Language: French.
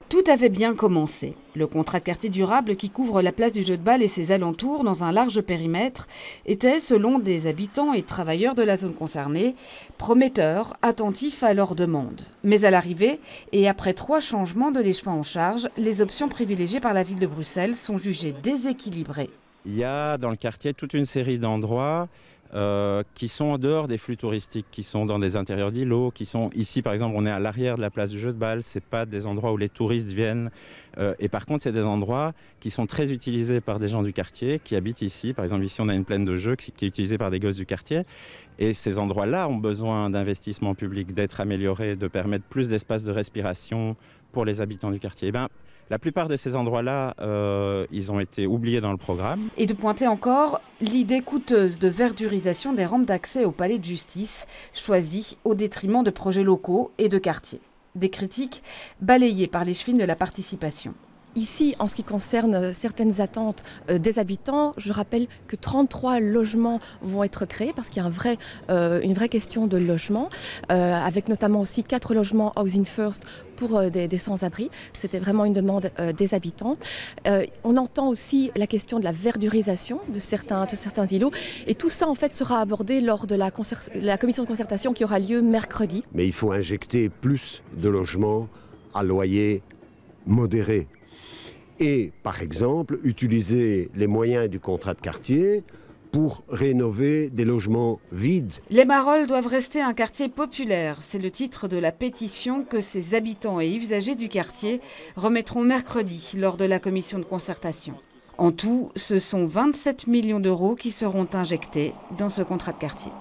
Tout avait bien commencé. Le contrat de quartier durable qui couvre la place du Jeu de Balle et ses alentours dans un large périmètre était, selon des habitants et travailleurs de la zone concernée, prometteur, attentif à leurs demandes. Mais à l'arrivée, et après 3 changements de l'échevin en charge, les options privilégiées par la ville de Bruxelles sont jugées déséquilibrées. Il y a dans le quartier toute une série d'endroits qui sont en dehors des flux touristiques, qui sont dans des intérieurs d'îlots, qui sont ici par exemple, on est à l'arrière de la place du Jeu de Balle, c'est pas des endroits où les touristes viennent, et par contre c'est des endroits qui sont très utilisés par des gens du quartier qui habitent ici. Par exemple ici on a une plaine de jeux qui est utilisée par des gosses du quartier, et ces endroits-là ont besoin d'investissements publics, d'être améliorés, de permettre plus d'espace de respiration pour les habitants du quartier. La plupart de ces endroits-là, ils ont été oubliés dans le programme. Et de pointer encore l'idée coûteuse de verdurisation des rampes d'accès au palais de justice, choisie au détriment de projets locaux et de quartiers. Des critiques balayées par l'échevine de la participation. Ici, en ce qui concerne certaines attentes des habitants, je rappelle que 33 logements vont être créés parce qu'il y a une vraie question de logement, avec notamment aussi 4 logements Housing First pour des sans-abri. C'était vraiment une demande des habitants. On entend aussi la question de la verdurisation de certains îlots, et tout ça en fait sera abordé lors de la commission de concertation qui aura lieu mercredi. Mais il faut injecter plus de logements à loyer modéré. Et, par exemple, utiliser les moyens du contrat de quartier pour rénover des logements vides. Les Marolles doivent rester un quartier populaire. C'est le titre de la pétition que ses habitants et usagers du quartier remettront mercredi lors de la commission de concertation. En tout, ce sont 27 millions d'euros qui seront injectés dans ce contrat de quartier.